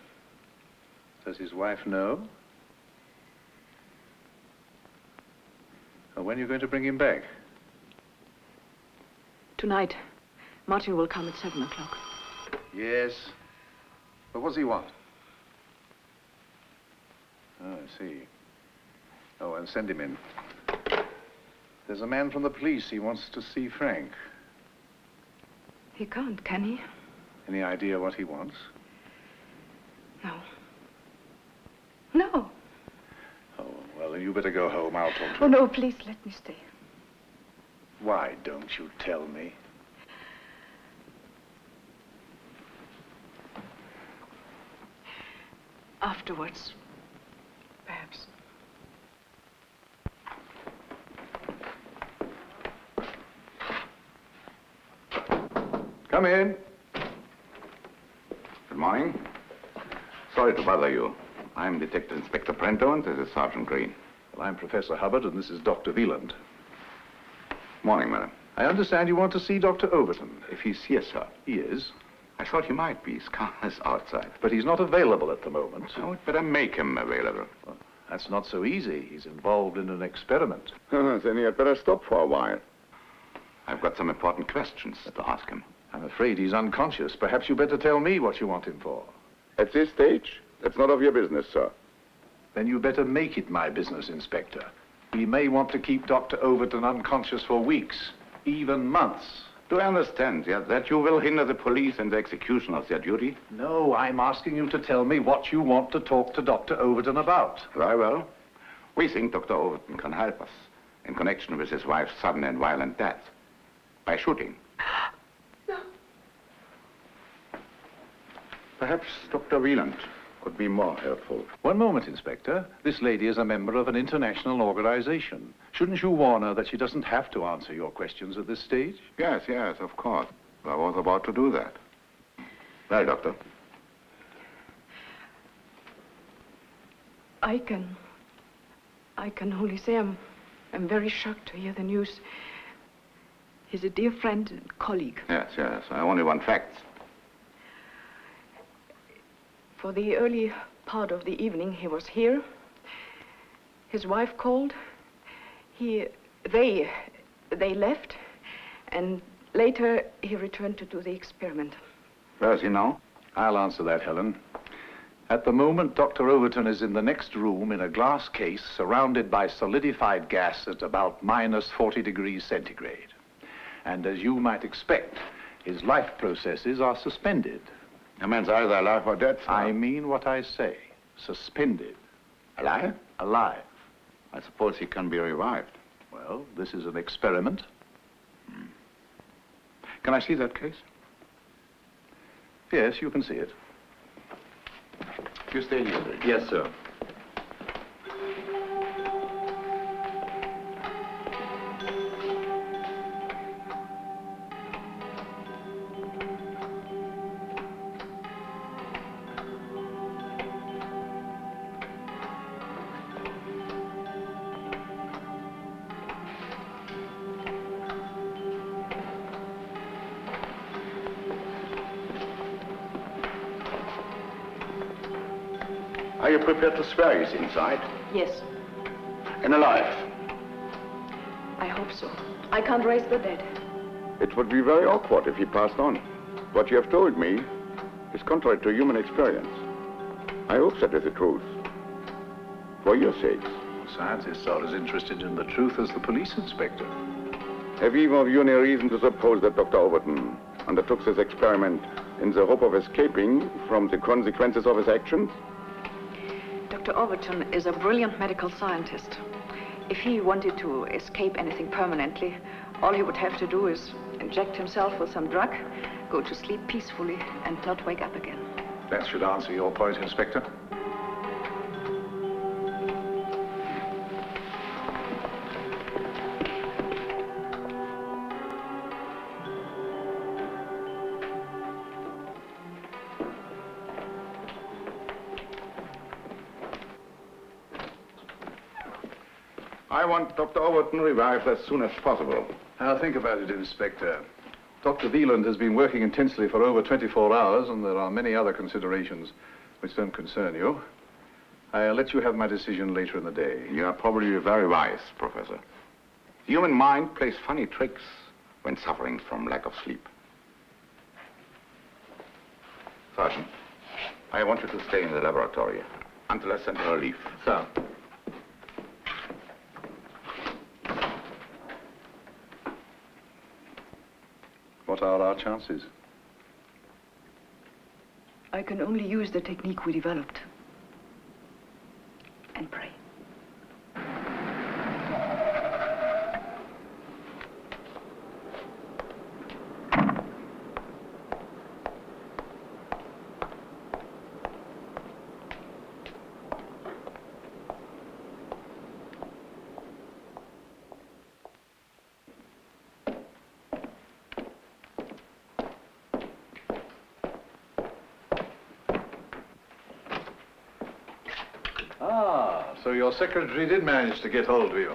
Does his wife know? Or when are you going to bring him back? Tonight, Martin will come at 7 o'clock. Yes. But what does he want? Oh, I see. Oh, and send him in. There's a man from the police. He wants to see Frank. He can't, can he? Any idea what he wants? No. No. Oh, well, then you better go home. I'll talk to Oh, him. no, please let me stay. Why don't you tell me? Afterwards, perhaps. Come in. Good morning. Sorry to bother you. I'm Detective Inspector Prento, and this is Sergeant Green. Well, I'm Professor Hubbard, and this is Dr. Wieland. Morning, madam. I understand you want to see Dr. Overton. If he's here, sir. He is. I thought he might be. His car is outside. But he's not available at the moment. Oh, we'd better make him available. Well, that's not so easy. He's involved in an experiment. Then he had better stop for a while. I've got some important questions to ask him. I'm afraid he's unconscious. Perhaps you better tell me what you want him for. At this stage, that's none of your business, sir. Then you better make it my business, Inspector. We may want to keep Dr. Overton unconscious for weeks, even months. Do I understand, yeah, that you will hinder the police in the execution of their duty? No, I'm asking you to tell me what you want to talk to Dr. Overton about. Very well. We think Dr. Overton can help us in connection with his wife's sudden and violent death by shooting. No. Perhaps Dr. Wieland could be more helpful. One moment, Inspector. This lady is a member of an international organization. Shouldn't you warn her that she doesn't have to answer your questions at this stage? Yes, of course. I was about to do that. Well, Doctor. I can only say I'm very shocked to hear the news. He's a dear friend and colleague. Yes. I only want facts. For the early part of the evening, he was here. His wife called. They left, and later he returned to do the experiment. Where is he now? I'll answer that, Helen. At the moment, Dr. Overton is in the next room in a glass case surrounded by solidified gas at about -40 degrees centigrade. And as you might expect, his life processes are suspended. The man's either alive or dead, sir. I mean what I say. Suspended. Alive? Alive. I suppose he can be revived. Well, this is an experiment. Can I see that case? Yes, you can see it. You stay here. Yes, sir. Are you prepared to swear he's inside? Yes, And alive? I hope so. I can't raise the dead. It would be very awkward if he passed on. What you have told me is contrary to human experience. I hope that is the truth. For your sakes. Scientists are as interested in the truth as the police inspector. Have either of you any reason to suppose that Dr. Overton undertook this experiment in the hope of escaping from the consequences of his actions? Dr. Overton is a brilliant medical scientist. If he wanted to escape anything permanently, all he would have to do is inject himself with some drug, go to sleep peacefully, and not wake up again. That should answer your point, Inspector. I want Dr. Overton revived as soon as possible. I'll think about it, Inspector. Dr. Wieland has been working intensely for over 24 hours, and there are many other considerations which don't concern you. I'll let you have my decision later in the day. You are probably very wise, Professor. The human mind plays funny tricks when suffering from lack of sleep. Sergeant, I want you to stay in the laboratory until I send her relief. Sir. What are our chances? I can only use the technique we developed. And pray. So your secretary did manage to get hold of you.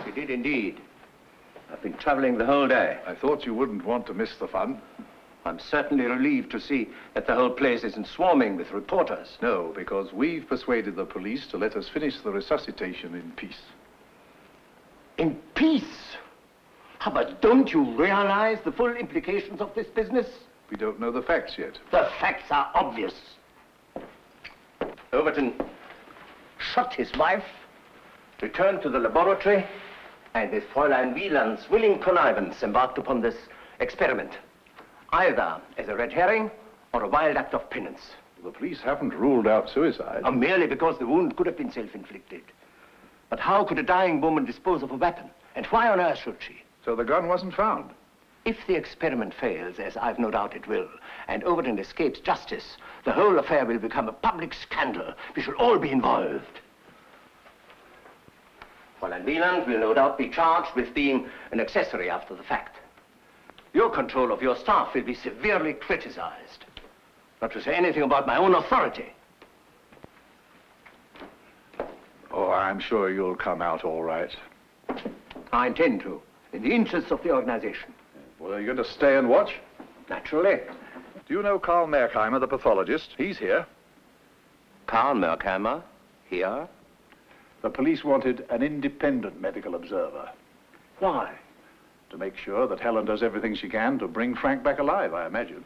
He did indeed. I've been traveling the whole day. I thought you wouldn't want to miss the fun. I'm certainly relieved to see that the whole place isn't swarming with reporters. No, because we've persuaded the police to let us finish the resuscitation in peace. In peace? But don't you realize the full implications of this business? We don't know the facts yet. The facts are obvious. Overton shot his wife, returned to the laboratory, and with Fräulein Wieland's willing connivance embarked upon this experiment, either as a red herring or a wild act of penance. The police haven't ruled out suicide. Merely because the wound could have been self-inflicted. But how could a dying woman dispose of a weapon? And why on earth should she? So the gun wasn't found? If the experiment fails, as I've no doubt it will, and Overton escapes justice, the whole affair will become a public scandal. We shall all be involved. Fräulein Wieland will no doubt be charged with being an accessory after the fact. Your control of your staff will be severely criticized. Not to say anything about my own authority. Oh, I'm sure you'll come out all right. I intend to, in the interests of the organization. Well, are you going to stay and watch? Naturally. Do you know Karl Merkheimer, the pathologist? He's here. Karl Merkheimer? Here? The police wanted an independent medical observer. Why? To make sure that Helen does everything she can to bring Frank back alive, I imagine.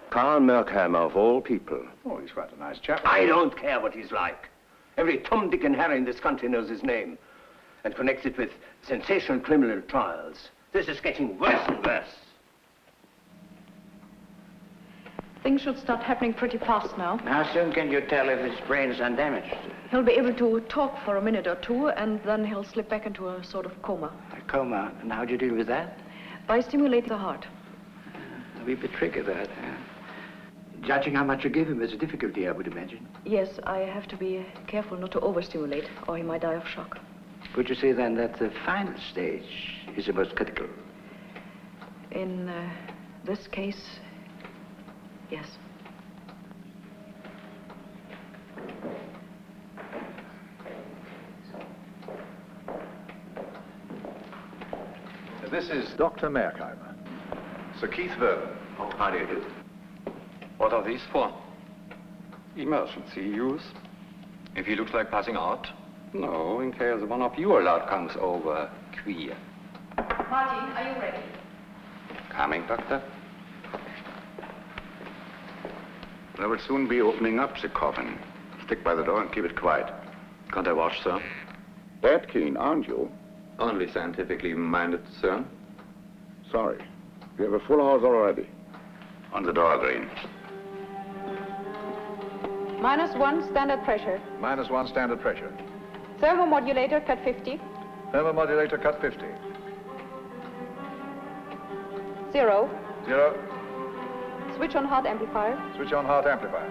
Karl Merkheimer, of all people. Oh, he's quite a nice chap. I don't care what he's like. Every Tom, Dick, and Harry in this country knows his name and connects it with sensational criminal trials. This is getting worse and worse. Things should start happening pretty fast now. How soon can you tell if his brain is undamaged? He'll be able to talk for a minute or two, and then he'll slip back into a sort of coma. A coma. And how do you deal with that? By stimulating the heart. A wee bit tricky, that. Judging how much you give him is a difficulty, I would imagine. Yes, I have to be careful not to overstimulate, or he might die of shock. Would you say, then, that the final stage is the most critical? In this case, yes. This is Dr. Merkheimer. Sir Keith Vernon. Oh, how do you do? What are these for? Emergency use. If he looks like passing out? No, in case one of your lot comes over queer. Martin, are you ready? Coming, Doctor. They will soon be opening up the coffin. Stick by the door and keep it quiet. Can't I watch, sir? That keen, aren't you? Only scientifically minded, sir. Sorry. We have a full house already. On the door, Green. -1 standard pressure. -1 standard pressure. Thermomodulator cut 50. Thermomodulator cut 50. 0. 0. Switch on heart amplifier. Switch on heart amplifier.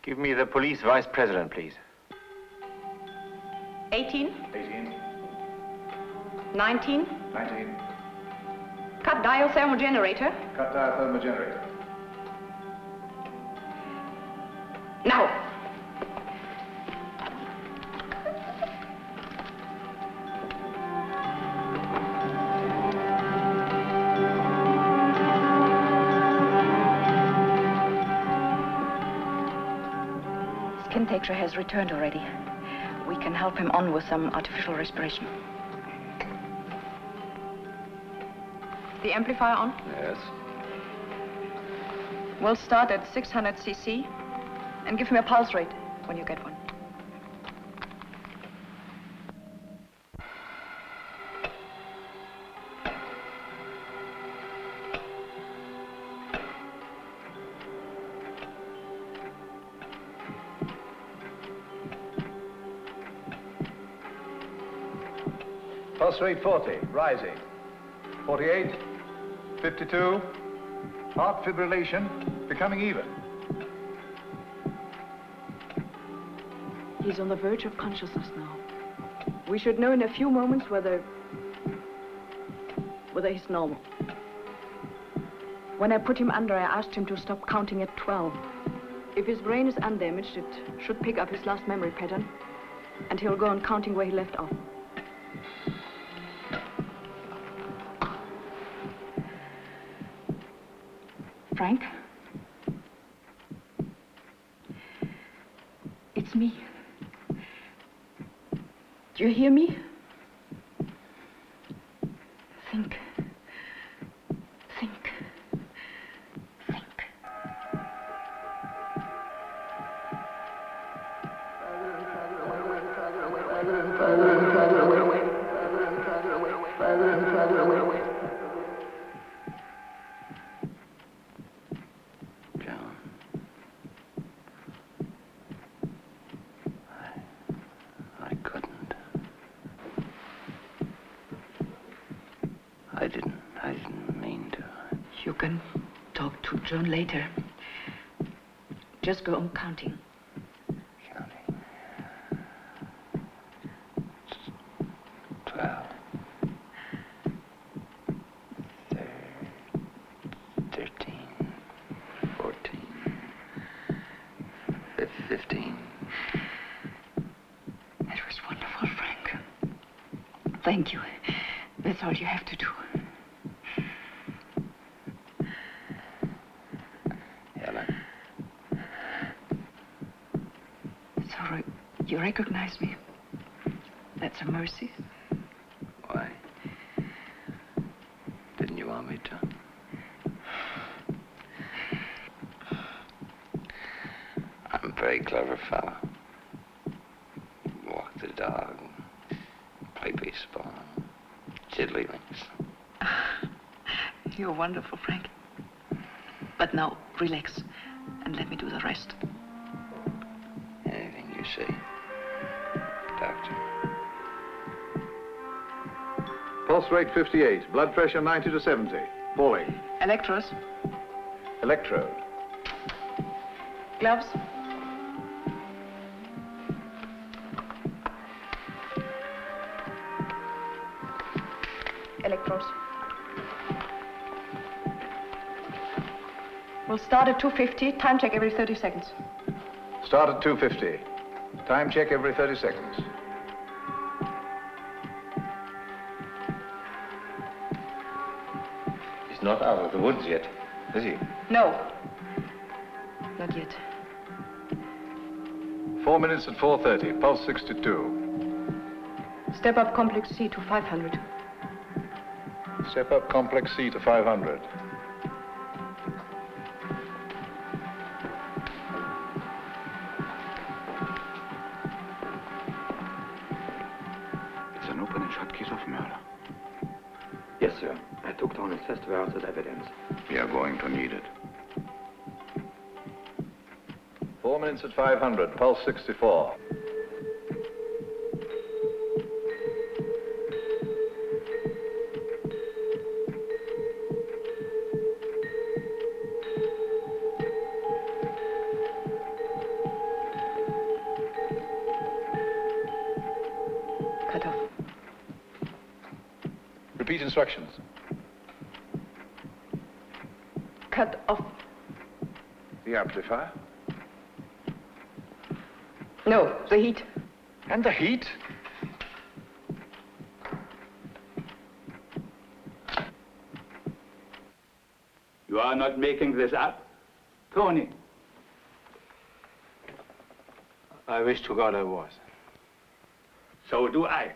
Give me the police vice president, please. 18, 18, 19, 19. cut dial generator. Cut diathermal generator. Now. Skin texture has returned already. We can help him on with some artificial respiration. The amplifier on? Yes. We'll start at 600 cc and give him a pulse rate when you get one. Pulse rate 40, rising. 48, 52, heart fibrillation, becoming even. He's on the verge of consciousness now. We should know in a few moments whether he's normal. When I put him under, I asked him to stop counting at 12. If his brain is undamaged, it should pick up his last memory pattern, and he'll go on counting where he left off. Frank? It's me. Do you hear me? Think. Think. Think. Joan. I couldn't. I didn't mean to. You can talk to Joan later. Just go on counting. 12, 13, 14, 15. That was wonderful, Frank. Thank you. That's all you have to do. Helen. So you recognize me? That's a mercy. Why? Didn't you want me to? I'm a very clever fellow. Walk the dog, play baseball, tiddlywinks. You're wonderful, Frank. But now, relax, and let me do the rest. Anything you say, Doctor. Pulse rate 58, blood pressure 90 to 70, falling. Electros. Electrode. Gloves. Electrodes. We'll start at 250, time check every 30 seconds. Start at 250. Time check every 30 seconds. He's not out of the woods yet, is he? No. Not yet. 4 minutes at 4:30, pulse 62. Step up complex C to 500. Step up complex C to 500. It's an open and shut case of murder. Yes, sir. I took down his test wires as evidence. We are going to need it. 4 minutes at 500, pulse 64. instructions? Cut off. The amplifier? No, the heat. And the heat? You are not making this up? Tony. I wish to God I was. So do I.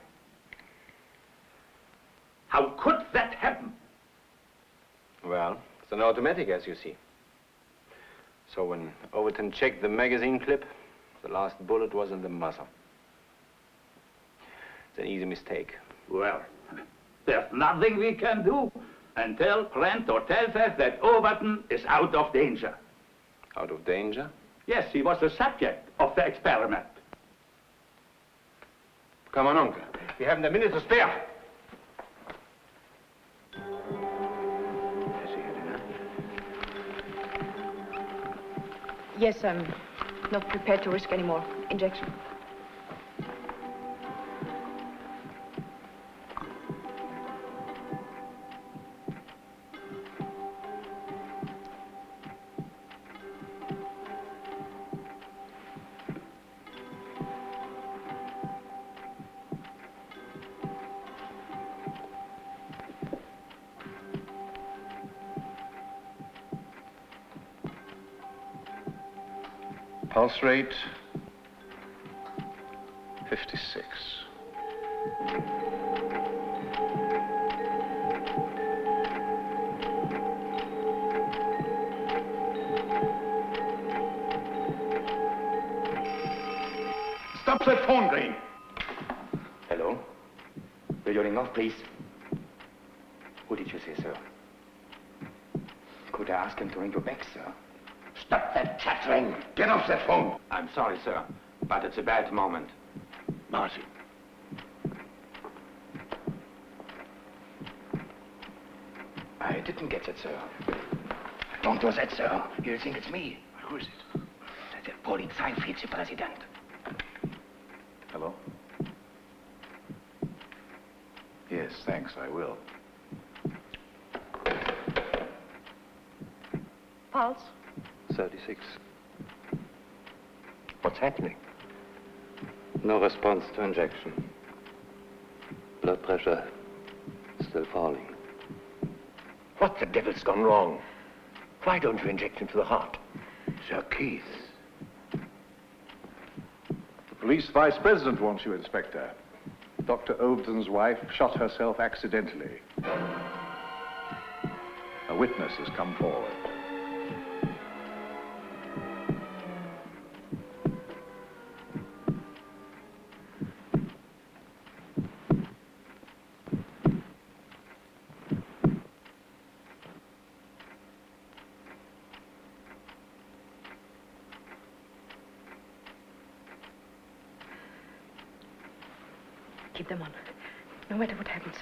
How could that happen? Well, it's an automatic, as you see. So when Overton checked the magazine clip, the last bullet was in the muzzle. It's an easy mistake. Well, there's nothing we can do until Prento tells us that Overton is out of danger. Out of danger? Yes, he was the subject of the experiment. Come on, Uncle. We haven't a minute to spare. Yes, I'm not prepared to risk any more injection. Pulse rate 56. Stop that phone, Green. Hello? Will you ring off, please? Who did you say, sir? Could I ask him to ring you back, sir? Stop that chattering. Get off that phone. I'm sorry, sir, but it's a bad moment. Marty. I didn't get it, sir. Don't do that, sir. You'll think it's me. Who is it? The Polizeivizepräsident. Hello? Yes, thanks, I will. Pulse? 36. What's happening? No response to injection. Blood pressure still falling. What the devil's gone wrong? Why don't you inject into the heart? Sir Keith. The police vice president wants you, Inspector. Dr. Overton's wife shot herself accidentally. A witness has come forward. Keep them on. No matter what happens.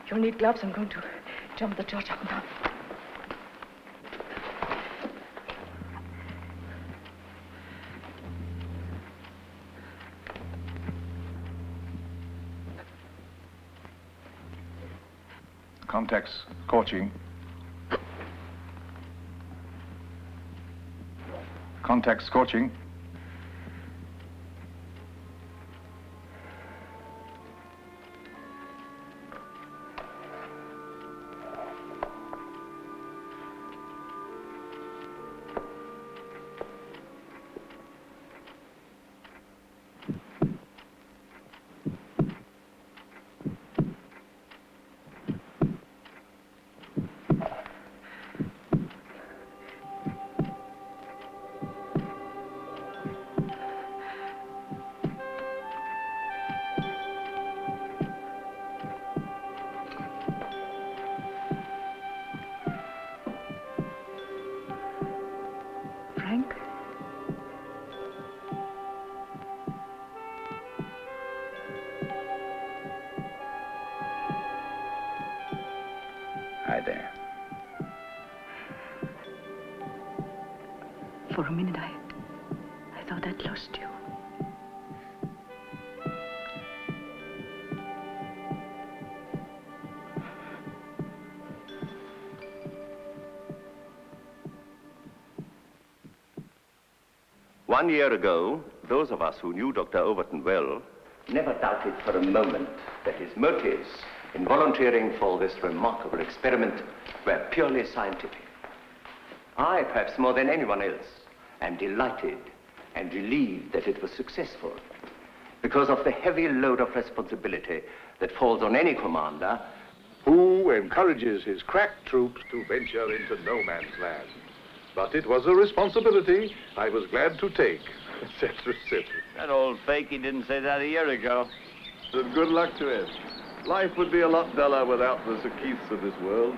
You'll need gloves. I'm going to jump the judge up and down. Contacts scorching. Contact scorching. Frank? Hi there. For a minute, I thought I'd lost you. 1 year ago, those of us who knew Dr. Overton well never doubted for a moment that his motives in volunteering for this remarkable experiment were purely scientific. I, perhaps more than anyone else, am delighted and relieved that it was successful because of the heavy load of responsibility that falls on any commander who encourages his crack troops to venture into no man's land. But it was a responsibility I was glad to take, etc., etc. That old fakey didn't say that a year ago. Then good luck to him. Life would be a lot duller without the Sir Keiths of this world.